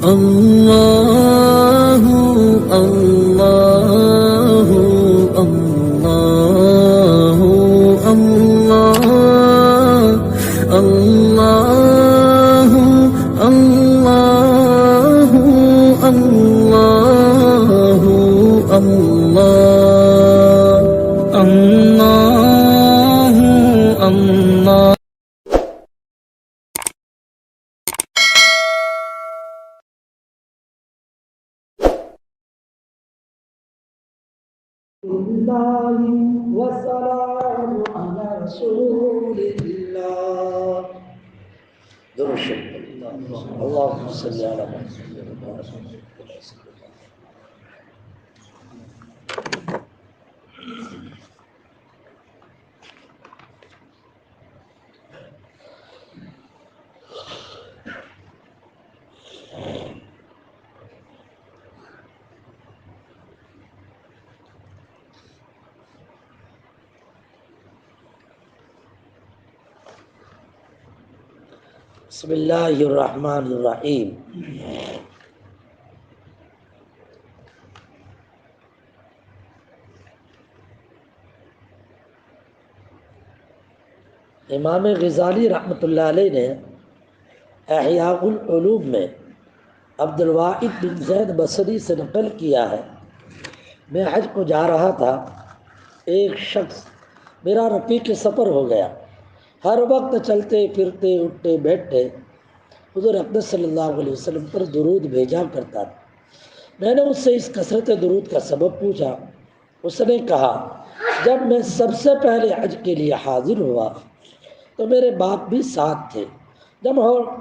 الله الله الله الله الله الله الله الله الله الله والسلام على رسول الله. درود اللهم صل على محمد. بسم اللہ الرحمن الرحیم. امام غزالی رحمۃ اللہ علیہ نے احیاء العلوم میں عبد الواحد بن زید بصری سے نقل کیا ہے، میں حج کو جا رہا تھا، ایک شخص میرا رفیق سفر ہو گیا، ہر وقت چلتے پھرتے اٹھتے بیٹھتے حضور اقدس صلی اللہ علیہ وسلم پر درود بھیجا کرتا تھا. میں نے اس سے اس کثرت درود کا سبب پوچھا. اس نے کہا، جب میں سب سے پہلے حج کے لیے حاضر ہوا تو میرے باپ بھی ساتھ تھے.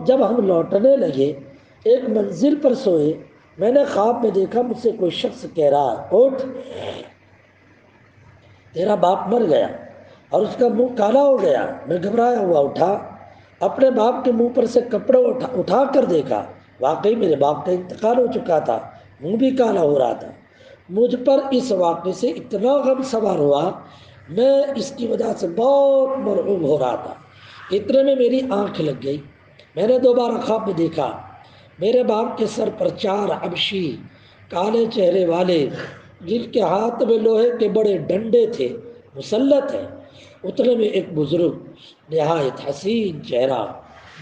جب ہم لوٹنے لگے ایک منزل پر سوئے، میں نے خواب میں دیکھا مجھ سے کوئی شخص کہہ رہا، اٹھ، تیرا باپ مر گیا اور اس کا منہ کالا ہو گیا. میں گھبرایا ہوا اٹھا، اپنے باپ کے منہ پر سے کپڑے اٹھا کر دیکھا، واقعی میرے باپ کا انتقال ہو چکا تھا، منہ بھی کالا ہو رہا تھا. مجھ پر اس واقعے سے اتنا غم سوار ہوا، میں اس کی وجہ سے بہت مرعوب ہو رہا تھا. اتنے میں میری آنکھ لگ گئی. میں نے دوبارہ خواب میں دیکھا میرے باپ کے سر پر 4 حبشی کالے چہرے والے، جن کے ہاتھ میں لوہے کے بڑے ڈنڈے تھے، مسلط ہیں. اتنے میں ایک بزرگ نہایت حسین چہرہ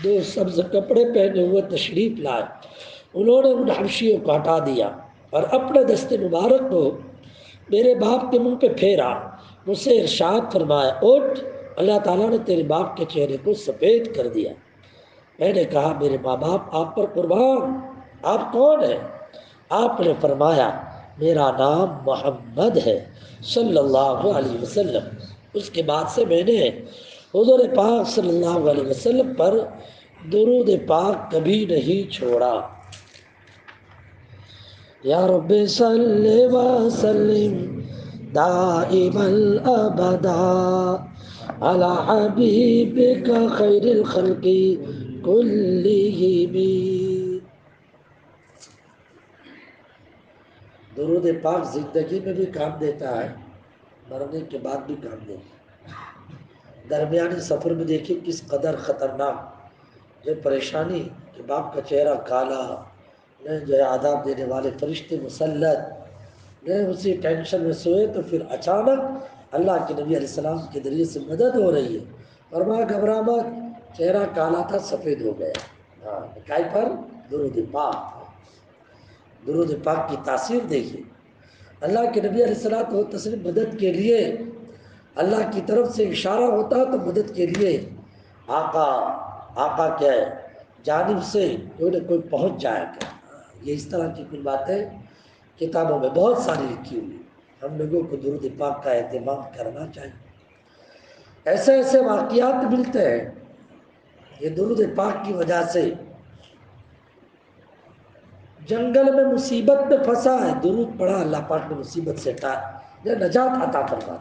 2 سبز کپڑے پہنے ہوئے تشریف لائے. انہوں نے ان حبشیوں کو ہٹا دیا اور اپنے دست مبارک کو میرے باپ کے منہ پہ پھیرا. مجھ سے ارشاد فرمایا، اٹھ، اللہ تعالیٰ نے تیرے باپ کے چہرے کو سفید کر دیا. میں نے کہا، میرے ماں باپ آپ پر قربان، آپ کون ہیں؟ آپ نے فرمایا، میرا نام محمد ہے صلی اللہ علیہ وسلم. اس کے بعد سے میں نے حضور پاک صلی اللہ علیہ وسلم پر درود پاک کبھی نہیں چھوڑا. یا رب صلی وسلم دائما ابدا علی حبیبک خیر الخلق کلہم. درود پاک زندگی میں بھی کام دیتا ہے، مرنے کے بعد بھی کام دیتا ہے. درمیانی سفر میں دیکھیے کس قدر خطرناک جو پریشانی کہ باپ کا چہرہ کالا، نہ جو ہے عذاب دینے والے فرشتے مسلط، نہ اسی ٹینشن میں سوئے تو پھر اچانک اللہ کے نبی علیہ السلام کے ذریعے سے مدد ہو رہی ہے. فرمایا، گھبرا مت، چہرہ کالا تھا سفید ہو گیا. کائی پر درود پاک. درود پاک کی تاثیر دیکھیے. اللہ کے نبی علیہ السلام مدد کے لیے اللہ کی طرف سے اشارہ ہوتا تو مدد کے لیے آقا کیا ہے جانب سے کوئی نہ کوئی پہنچ جائے گا. یہ اس طرح کی کچھ باتیں کتابوں میں بہت ساری لکھی ہوئی. ہم لوگوں کو درود پاک کا اہتمام کرنا چاہیے. ایسے ایسے واقعات ملتے ہیں. یہ درود پاک کی وجہ سے جنگل میں مصیبت میں پھنسا ہے، درود پڑھا، اللہ پاک نے مصیبت سے نجات عطا فرما.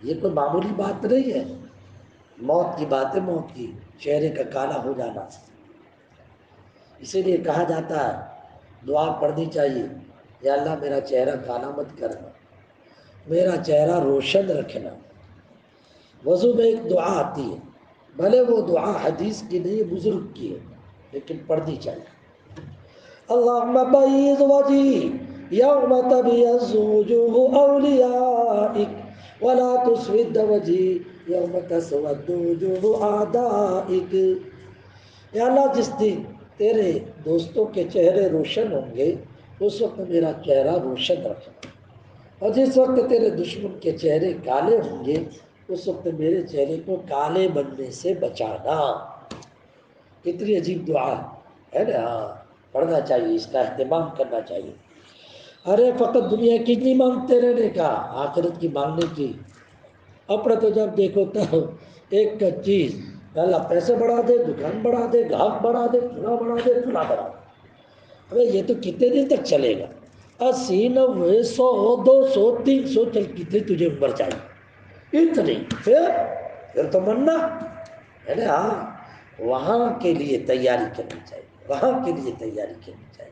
یہ کوئی معمولی بات نہیں ہے. موت کی بات ہے، موت کی چہرے کا کالا ہو جانا. اسی لیے کہا جاتا ہے دعا پڑھنی چاہیے، یا اللہ میرا چہرہ کالا مت کرنا، میرا چہرہ روشن رکھنا. وضو میں ایک دعا آتی ہے، بھلے وہ دعا حدیث کی نہیں، بزرگ کی ہے. لیکن پڑھنی چاہیے. اللہم بیض وجہی یوم تبیض وجوہ اولیائک ولا تسود وجہی یوم تسود وجوہ اعدائک. یا اللہ جس دن تیرے دوستوں کے چہرے روشن ہوں گے اس وقت میرا چہرہ روشن رکھنا، اور جس وقت تیرے دشمن کے چہرے کالے ہوں گے اس وقت میرے چہرے کو کالے بننے سے بچانا. کتنی عجیب دعا ہے نا. پڑھنا چاہیے، اس کا اہتمام کرنا چاہیے. ارے فقط دنیا کی نہیں مانگتے رہنے کا، آخرت کی مانگنے کی. اپنا تو جب دیکھو تو ایک چیز، اللہ پیسے بڑھا دے، دکان بڑھا دے، گاہک بڑھا دے، فلاں بڑھا دے، فلاں بڑھا دے. ارے یہ تو کتنے دن تک چلے گا؟ 80 90 100 200 300 چل کتنے تجھے عمر چاہیے؟ اتنی. پھر تو مرنا ہے نا. وہاں کے لیے تیاری کرنی چاہیے، وہاں کے لیے تیاری کرنی چاہیے.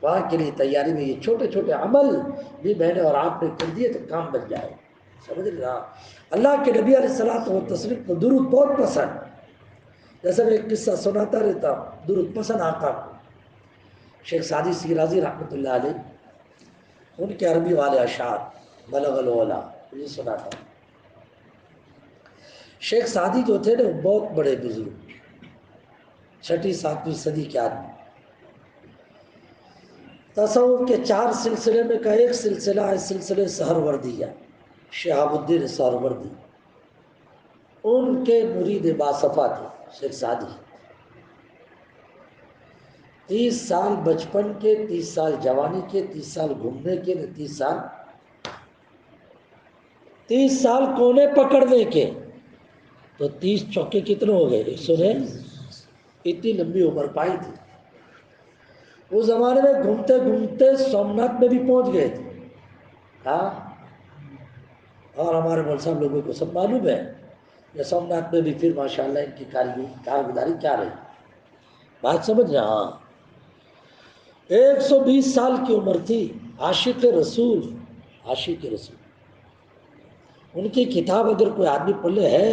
وہاں کے لیے تیاری میں یہ چھوٹے چھوٹے عمل بھی میں نے اور آپ نے کر دیے تو کام بن جائے. سمجھ رہا. اللہ کے نبی علیہ الصلوۃ والتسلیم کو درود بہت پسند. جیسے میں ایک قصہ سناتا رہتا ہوں، درود پسند آقا کو. شیخ سعدی شیرازی رحمۃ اللہ علیہ، ان کے عربی والے اشعار بلغ العلا یہ سناتا ہوں. شیخ سعدی جو تھے نا بہت بڑے بزرگ، 6 7ویں صدی کے آدمی. تصوف کے 4 سلسلے میں کا ایک سلسلہ ہے سلسلے سہروردیہ، شہاب الدین سہروردی. ان کے مرید باصفا تھے شیخ سعدی. 30 سال بچپن کے، 30 سال جوانی کے، 30 سال گھومنے کے، 30 سال کونے پکڑنے کے. تو 30 چوکے کتنے ہو گئے؟ 109. اتنی لمبی عمر پائی تھی. اس زمانے میں گھومتے گھومتے سومناتھ میں بھی پہنچ گئے تھے. ہاں، اور ہمارے مول صاحب لوگوں کو سب معلوم ہے کہ سومناتھ میں بھی پھر ماشاءاللہ ان کی کارگزاری کیا رہی. بات سمجھ رہے؟ ہاں. 120 سال کی عمر تھی. عاشق رسول، عاشق رسول. ان کی کتاب اگر کوئی آدمی پڑھ لے ہے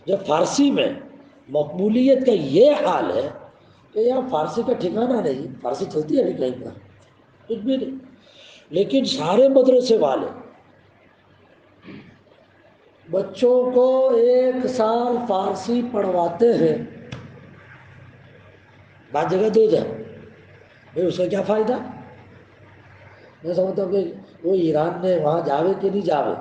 جو فارسی میں مقبولیت کا یہ حال ہے کہ یہاں فارسی کا ٹھکانہ نہیں. فارسی چلتی ہے ابھی کہیں پر؟ کچھ بھی نہیں. لیکن سارے مدرسے والے بچوں کو 1 سال فارسی پڑھواتے ہیں. بعض جگہ 2 جگہ. بھائی اس کا کیا فائدہ؟ میں سمجھتا ہوں کہ وہ ایران میں وہاں جاوے کہ نہیں جاوے،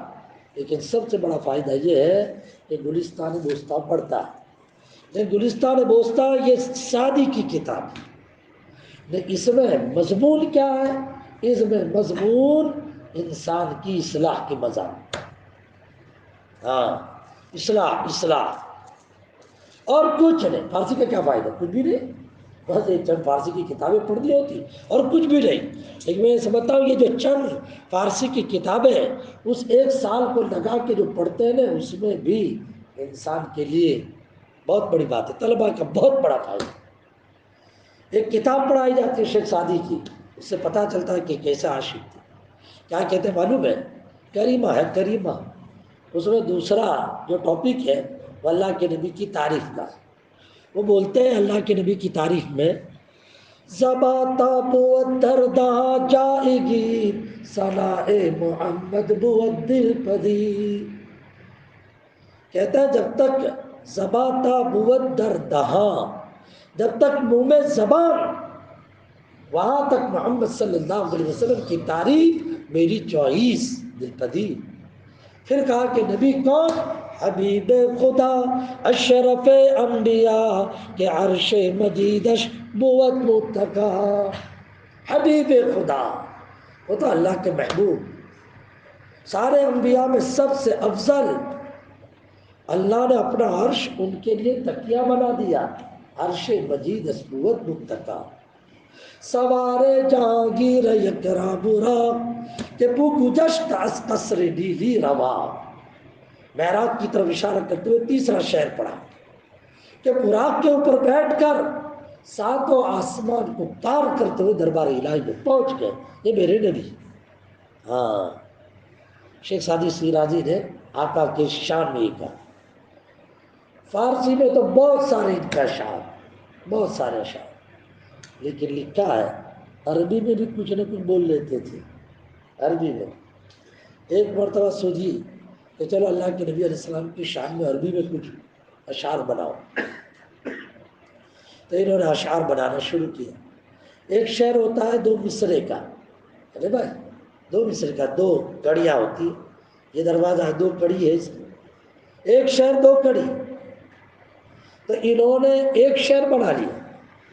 لیکن سب سے بڑا فائدہ یہ ہے کہ گلستان بوستہ پڑھتا ہے. لیکن گلستان بوستہ یہ سعدی کی کتاب ہے. لیکن اس میں مضمون کیا ہے؟ اس میں مضمون انسان کی اصلاح کے مضامین. ہاں، اصلاح اور کچھ نہیں. فارسی کا کیا فائدہ؟ کچھ بھی نہیں. بس ایک چند فارسی کی کتابیں پڑھنی ہوتی اور کچھ بھی نہیں. لیکن میں سمجھتا ہوں یہ جو چند فارسی کی کتابیں اس 1 سال کو لگا کے جو پڑھتے ہیں نا اس میں بھی انسان کے لیے بہت بڑی بات ہے. طلباء کا بہت بڑا فائدہ. ایک کتاب پڑھائی جاتی ہے شیخ سعدی کی، اس سے پتہ چلتا ہے کہ کیسا عاشق تھے. کیا کہتے ہیں معلوم ہے؟ کریمہ ہے کریمہ. اس میں دوسرا جو ٹاپک ہے وہ اللہ کے نبی کی تعریف کا. وہ بولتے ہیں اللہ کے نبی کی تعریف میں زباتا بود دردہ جائے گی ثناء محمد بود دل پدی. کہتا ہے جب تک زباتا بود دردہ، جب تک منہ میں زبان، وہاں تک محمد صلی اللہ علیہ وسلم کی تعریف میری چوائس دل پدی. پھر کہا کہ نبی کون؟ حبیب خدا اشرف انبیاء کے عرش مجیدش بود متکا. حبیب خدا، وہ تو اللہ کے محبوب، سارے انبیاء میں سب سے افضل. اللہ نے اپنا عرش ان کے لیے تکیہ بنا دیا. عرش مجیدش بود متکا. سوارے جہانگیر یکرا براق کہ بو گجشت از قصر نیلی روا. معراج کی طرف اشارہ کرتے ہوئے تیسرا شعر پڑھا کہ براق کے اوپر بیٹھ کر 7 آسمان کو پار کرتے ہوئے دربار الہی میں پہنچ گئے. یہ میرے نبی. ہاں، شیخ سعدی شیرازی نے آقا کے شان میں کہا. فارسی میں تو بہت سارے ان کا اشعار، بہت سارے اشعار. لیکن لکھا ہے عربی میں بھی کچھ نہ کچھ بول لیتے تھے عربی میں. ایک مرتبہ سوچی کہ چلو اللہ کے نبی علیہ السلام کی شان میں عربی میں کچھ اشعار بناؤ. تو انہوں نے اشعار بنانا شروع کیا. ایک شعر ہوتا ہے 2 مصرے کا. ارے بھائی 2 مصرے کا 2 کڑیاں ہوتی ہیں. یہ دروازہ 2 کڑی ہے اس میں. ایک شعر 2 کڑی. تو انہوں نے ایک شعر بنا لیا.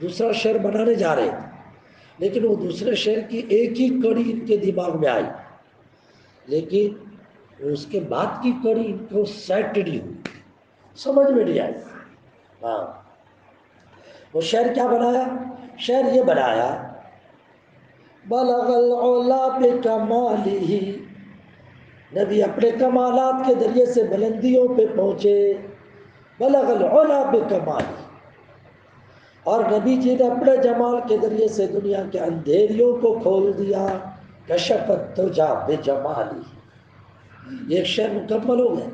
دوسرا شعر بنانے جا رہے تھے لیکن وہ دوسرے شعر کی ایک ہی کڑی ان کے دماغ میں آئی لیکن اس کے بعد کی کڑی ان کو سیٹ نہیں ہوئی, سمجھ میں نہیں آئی. ہاں وہ شعر کیا بنایا؟ شعر یہ بنایا بلغ العلا بکمالہ, نبی اپنے کمالات کے ذریعے سے بلندیوں پہ پہنچے. بلغ العلا بکمالہ, اور نبی جی نے اپنے جمال کے ذریعے سے دنیا کے اندھیریوں کو کھول دیا. کشف الدجی بجمالہ. ایک شعر مکمل ہو گیا.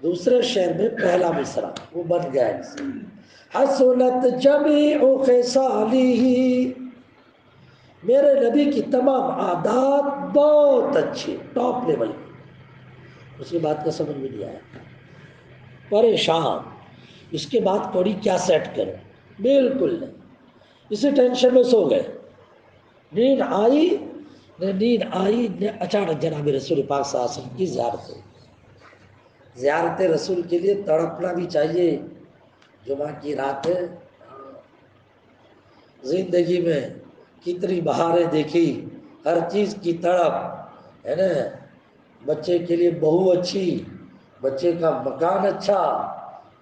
دوسرے شعر میں پہلا مصرع وہ بن گیا اس سے حسنت جمیع خصالہ, میرے نبی کی تمام عادات بہت اچھی ٹاپ لیول کی. اس کی بات کا سمجھ میں نہیں آیا, پریشان. اس کے بعد کڑی کیا سیٹ کرے, بالکل نہیں. اسی ٹینشن میں سو گئے. نیند آئی نے اچانک جناب رسول پاک صلی اللہ علیہ وسلم کی زیارت ہوئی. زیارت رسول کے لیے تڑپنا بھی چاہیے. جمعہ کی رات ہے, زندگی میں کتنی بہاریں دیکھی, ہر چیز کی تڑپ ہے نا. بچے کے لیے بہو اچھی, بچے کا مکان اچھا,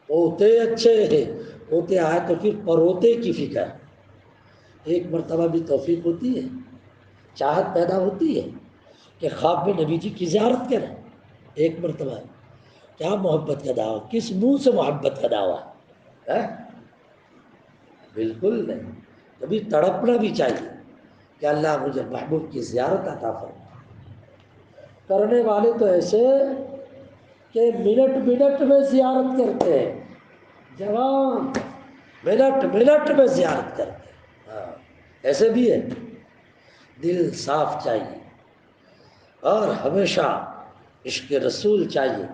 پوتے اچھے, پوتے آئے تو پھر پروتے کی فکر. ایک مرتبہ بھی توفیق ہوتی ہے, چاہت پیدا ہوتی ہے کہ خواب میں نبی جی کی زیارت کریں. ایک مرتبہ کیا محبت کا دعویٰ, کس منہ سے محبت کا دعویٰ ہے؟ بالکل نہیں. کبھی تڑپنا بھی چاہیے کہ اللہ مجھے محبوب کی زیارت عطا فرما. کرنے والے تو ایسے کہ منٹ منٹ میں زیارت کرتے ہیں, جوان منٹ منٹ میں زیارت کرتے ہیں. ہاں ایسے بھی ہے. دل صاف چاہیے اور ہمیشہ عشق رسول چاہیے,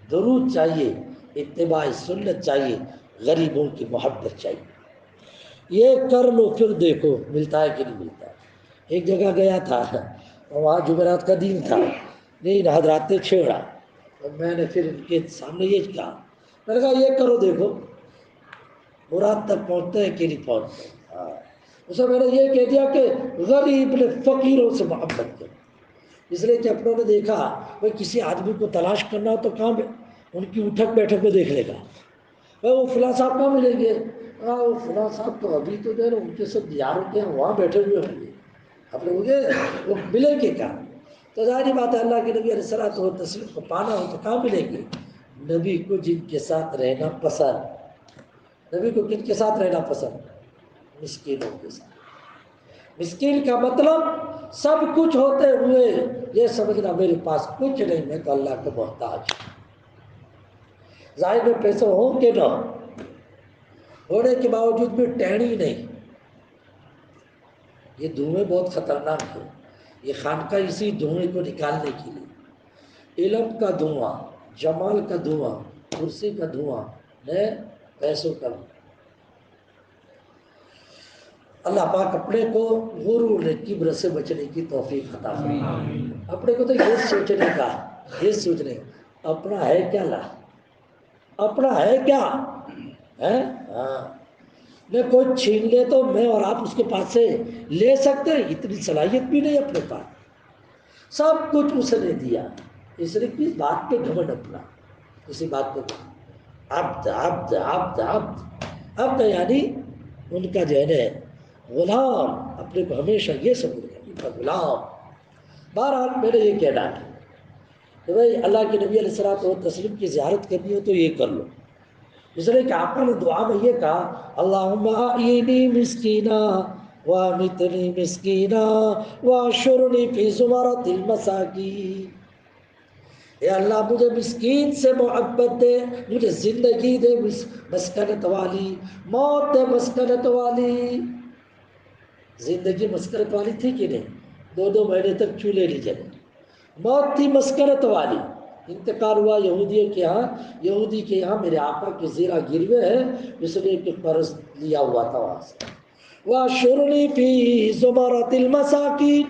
درود چاہیے, اتباع سنت چاہیے, غریبوں کی محبت چاہیے. یہ کر لو پھر دیکھو ملتا ہے کہ نہیں ملتا. ایک جگہ گیا تھا, وہاں جمعرات کا دن تھا, نہیں حضرات نے چھیڑا. اور میں نے پھر ان کے سامنے یہ کہا, میں نے کہا یہ کرو دیکھو مراد تک پہنچتے ہیں کہ نہیں پہنچتے. ہاں اسے میں نے یہ کہہ دیا کہ غریب نے فقیروں سے محبت کرو, اس لیے کہ اپنوں نے دیکھا بھائی کسی آدمی کو تلاش کرنا ہو تو کہاں ان کی اٹھک بیٹھک میں دیکھ لے گا. بھائی وہ فلاں صاحب کہاں ملیں گے, وہ فلاں صاحب تو ابھی تو دے رہے ان کے سب دیاروں کے وہاں بیٹھے ہوئے ہوں گے, اپنے مجھے وہ ملیں گے کہاں. تو ظاہری بات ہے اللہ کے نبی علیہ الصلوۃ والتسلیم کو پانا ہو تو کہاں ملیں گے. نبی کو جن کے ساتھ رہنا پسند, نبی کو کن کے ساتھ رہنا پسند, مسکینوں کے ساتھ. مسکین کا مطلب سب کچھ ہوتے ہوئے یہ سمجھنا میرے پاس کچھ نہیں, میں تو اللہ کا محتاج. ظاہر میں پیسے ہوں کہ نہ ہونے کے باوجود بھی ٹہنی نہیں. یہ دھوئیں بہت خطرناک ہے. یہ خانقاہ اسی دھوئیں کو نکالنے کے لیے, علم کا دھواں, جمال کا دھواں, کرسی کا دھواں, پیسوں کا دھواں. اللہ پاک اپنے کو غرور کبر سے بچنے کی توفیق عطا فرمائے. اپنے کو تو یہ سوچنے اپنا ہے کیا, لا اپنا ہے کیا ہے. ہاں میں کوئی چھین لے تو میں اور آپ اس کے پاس سے لے سکتے ہیں, اتنی صلاحیت بھی نہیں اپنے پاس. سب کچھ اس نے دیا, اس نے کس بات پہ گھمنڈ اپنا, اسی بات پہ عبد عبد عبد عبد عبد یعنی ان کا جو ہے غلام, اپنے کو ہمیشہ یہ سمجھ گیا ان کا غلام. بہرحال میں نے یہ کہنا ہے کہ بھائی اللہ کے نبی علیہ الصلوۃ والتسلیم کی زیارت کرنی ہو تو یہ کر لو. اس لیے کہ آپ نے دعا میں یہ کہا اللہم احیینی مسکینا وامیتنی مسکینا واحشرنی فی زمرۃ المساکین. اے اللہ مجھے مسکین سے محبت دے, مجھے زندگی دے مسکنت والی, موت دے مسکنت والی. زندگی مسکرت والی تھی کہ نہیں؟ 2 مہینے تک چولہے نہیں جلے. موت تھی مسکرت والی. انتقال ہوا یہودیوں کے یہاں. یہودی کے یہاں میرے آقا کے زیرہ گروے ہے، اس نے ایک قرض لیا ہوا تھا وہاں سے. وَاحْشُرْنِي فِي زُمَرَةِ الْمَسَاكِينِ،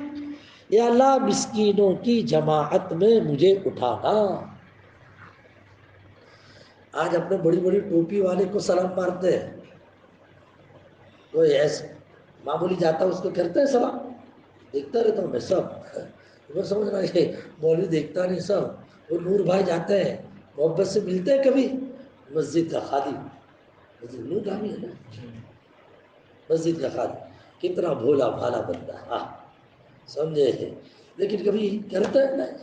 یا اللہ مسکینوں کی جماعت میں مجھے اٹھانا. آج اپنے بڑی بڑی ٹوپی والے کو سلام مارتے ہیں. کوئی ایسے معمولی جاتا اس کو کرتے ہیں سلام. دیکھتا رہتا ہوں میں سب. وہ سمجھ رہا ہے مولوی دیکھتا نہیں سب. وہ نور بھائی جاتے ہیں محبت سے ملتے ہیں کبھی. مسجد کا خادم، مسجد نور گامی ہے نا، مسجد کا خادم کتنا بھولا بھالا بندہ. ہاں سمجھے. لیکن کبھی کرتا ہے نہیں،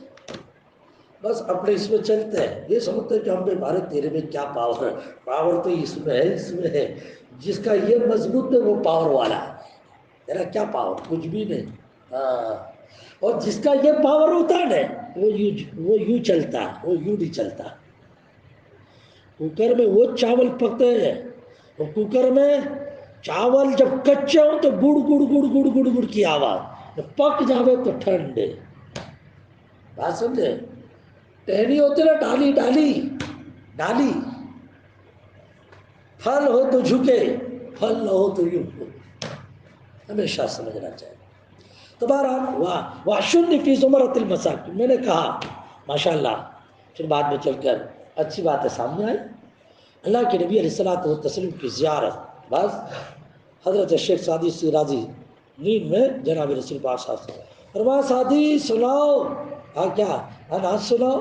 بس اپنے اس میں چلتے ہیں. یہ سمجھتے ہیں کہ ہم پہ بھارت تیرے میں کیا پاور ہے. پاور تو اس میں ہے، اس میں ہے. جس کا یہ مضبوط ہے وہ پاور والا ہے. تیرا کیا پاور؟ کچھ بھی نہیں. ہاں، اور جس کا یہ پاور ہوتا ہے نا وہ یوں چلتا ہے، وہ یوں نہیں چلتا. کوکر میں وہ چاول پکتے ہیں، اور کوکر میں چاول جب کچے ہوں تو گڑ گڑ گڑ گڑ گڑ گڑ کی آواز، جب پک جاوے تو ٹھنڈے. بات سمجھے. ٹہنی ہوتے نا، ڈالی ڈالی ڈالی. پھل ہو تو جھکے، پھل نہ ہو تو یوں. ہمیشہ سمجھنا چاہیے. تو بہرحال وَاحْشُرْنِي فِي زُمَرَةِ الْمَسَاكِينِ، میں نے کہا ماشاء اللہ. پھر بعد میں چل کر اچھی باتیں سامنے آئی. اللہ کے نبی علیہ الصلوۃ والتسلیم کی زیارت. بس حضرت شیخ سعدی شیرازی نیند میں جناب رسول پاک صاحب سے فرمایا سعدی سناؤ. ہاں کیا؟ نعت سناؤ.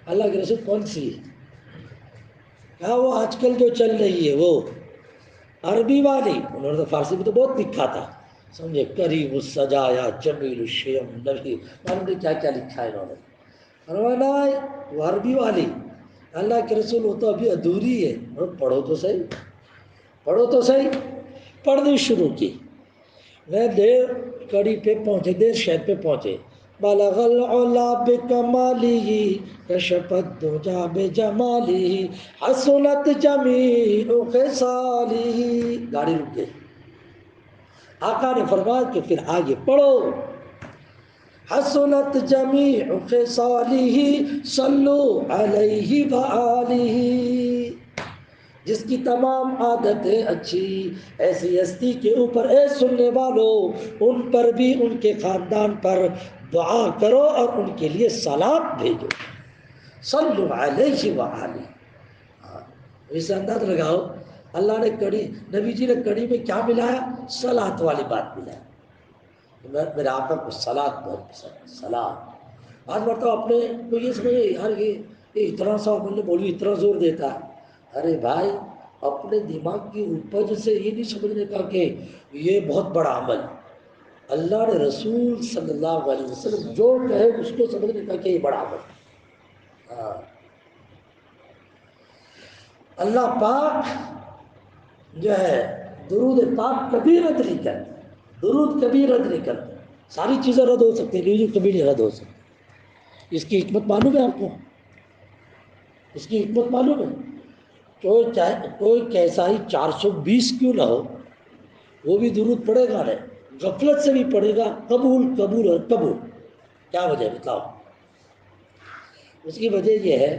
اللہ کے رسول کون سی؟ کہا وہ آج کل جو چل رہی ہے وہ عربی والی. انہوں نے تو فارسی میں تو بہت لکھا تھا، سمجھے. کریم السجایا جمیل الشیم نبی، معلوم نہیں کیا کیا لکھا ہے انہوں نے. فرمایا وہ عربی والی. اللہ کے رسول وہ تو ابھی ادھوری ہے. پڑھو تو صحیح، پڑھو تو صحیح. پڑھنی شروع کی. میں دیر کڑی پہ پہنچے، دیر شہر پہ پہنچے. بلغ العلا بکمالہ کشف الدجا بجمالہ حسنت جمیع خصالہ. گاڑی رک گئی. آقا نے فرمایا کہ پھر آگے پڑھو. حسنت جمیع خصالہ صلو علیہ وآلہ. جس کی تمام عادتیں اچھی، ایسی ہستی کے اوپر اے سننے والوں ان پر بھی، ان کے خاندان پر دعا کرو اور ان کے لیے صلاۃ بھیجو. صلو علیہ وآلہ. اسے انداز لگاؤ اللہ نے کڑی، نبی جی نے کڑی میں کیا ملایا؟ صلاۃ والی بات ملایا. میرے آقا کو صلاۃ بہت پسند ہے. صلاۃ آج مرتبہ اپنے کو یہ سمجھے یار یہ اتنا سا مولوی اتنا زور دیتا ہے. ارے بھائی اپنے دماغ کی اپج سے یہ نہیں سمجھنے کا کہ یہ بہت بڑا عمل. اللہ نے رسول صلی اللہ علیہ وسلم جو کہے اس کو سمجھنے کا کہ یہ بڑا عمل. ہاں اللہ پاک جو ہے درود پاک کبھی رد نہیں کرتے. درود کبھی رد نہیں کرتے. ساری چیزیں رد ہو سکتی ہیں لیکن کبھی نہیں رد ہو سکتی. اس کی حکمت معلوم ہے آپ کو؟ اس کی حکمت معلوم ہے؟ کوئی کیسا ہی 420 کیوں نہ ہو وہ بھی درود پڑے گا نہیں. غفلت سے بھی پڑے گا. قبول قبول اور قبول. کیا وجہ ہے بتاؤ؟ اس کی وجہ یہ ہے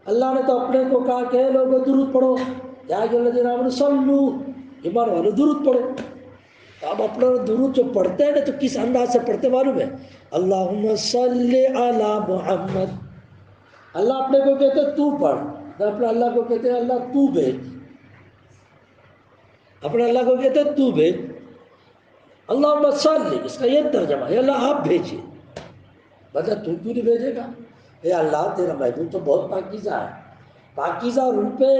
اللہ نے تو اپنے کو کہا کہ لوگوں درود پڑھو. یا الذین آمنوا صلوا، ایمان والو درود پڑھو. تو اب اپنا درود جو پڑھتے ہیں نا تو کس انداز سے پڑھتے معلوم ہے؟ اللہم صلی علی محمد. اللہ اپنے کو کہتے تو پڑھ، اپنے اللہ کو کہتے ہیں اللہ تو بھیج. اپنے اللہ کو کہتے تو بھیج. اللہم صلی، اس کا یہ ترجمہ ہے اللہ آپ بھیجیے. بتا تو کیوں نہیں بھیجے گا؟ اے اللہ تیرا محبوب تو بہت پاکیزہ ہے. پاکیزہ روح پہ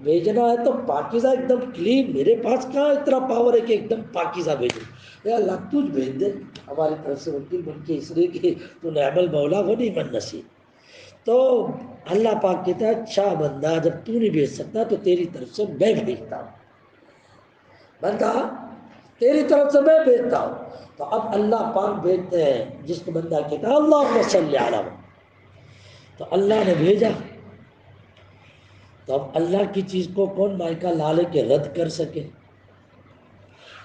بھیجنا ہے تو پاکیزہ ایک دم کلین. میرے پاس کہاں اتنا پاور ہے کہ ایک دم پاکیزہ بھیجے. اے اللہ تجھ بھیج دے ہماری طرف سے وکیل بن کے، اس لیے کہ تو نعم المولا و نعم النصیر. تو اللہ پاک کہتا ہے اچھا بندہ جب تو نہیں بھیج سکتا تو تیری طرف سے میں بھیجتا ہوں. بندہ تیری طرف سے میں بھیجتا ہوں. تو اب اللہ پاک بھیجتے ہیں جس کو بندہ کہتا ہے اللہم صلی علی محمد. تو اللہ نے بھیجا. تو اب اللہ کی چیز کو کون مائکہ لالے کے رد کر سکے؟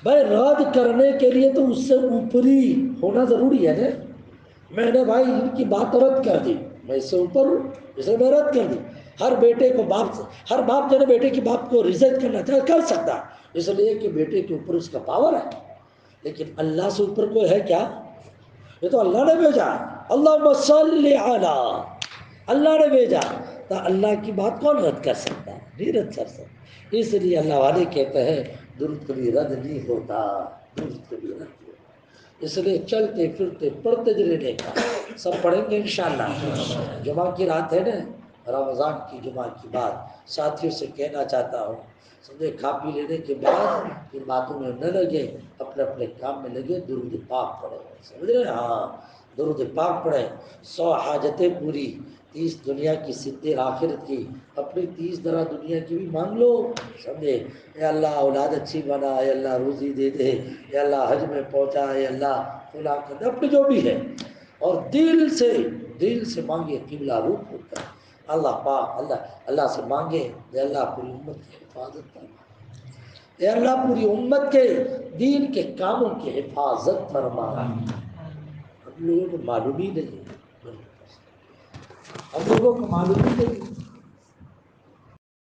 بھائی رد کرنے کے لیے تو اس سے اوپری ہونا ضروری ہے نا. میں نے بھائی ان کی بات رد کر دی، میں اس سے اوپر ہوں، اس لیے میں رد کر دی. ہر بیٹے کو باپ سے، ہر باپ جو ہے بیٹے کی بات کو ریجیکٹ کرنا چاہے کر سکتا، اس لیے کہ بیٹے کے اوپر اس کا پاور ہے. لیکن اللہ سے اوپر کوئی ہے کیا؟ یہ تو اللہ نے بھیجا. اللہم صلی علی، اللہ نے بھیجا، تو اللہ کی بات کون رد کر سکتا ہے؟ نہیں رد کر سکتا. اس لیے اللہ والے کہتے ہیں درود کبھی رد نہیں ہوتا، درود کبھی رد نہیں ہوتا. اس لیے چلتے پھرتے پڑھتے رہنے کا. سب پڑھیں گے انشاءاللہ. جمعہ کی رات ہے نا، رمضان کی جمعہ کی بات ساتھیوں سے کہنا چاہتا ہوں. سمجھے کھا پی لینے کے بعد ان باتوں میں نہ لگے، اپنے اپنے کام میں لگے، درود پاک پڑھیں. سمجھ رہے ہیں؟ ہاں درود پاک پڑھیں. 100 حاجتیں پوری، 30 دنیا کی 70 آخرت کی، اپنی 30 درہ دنیا کی بھی مانگ لو. سمجھے؟ اے اللہ اولاد اچھی بنا، اے اللہ روزی دے دے، اے اللہ حج میں پہنچا، اے اللہ فلاں کر دے، اپنے جو بھی ہے. اور دل سے مانگے قبلہ روح ہوتا ہے. اللہ پاک اللہ سے مانگے اے اللہ پوری امت کی حفاظت فرما، اے اللہ پوری امت کے دین کے کاموں کی حفاظت فرما. ہم لوگوں کو معلوم ہی نہیں، ہم لوگوں کو معلوم ہی نہیں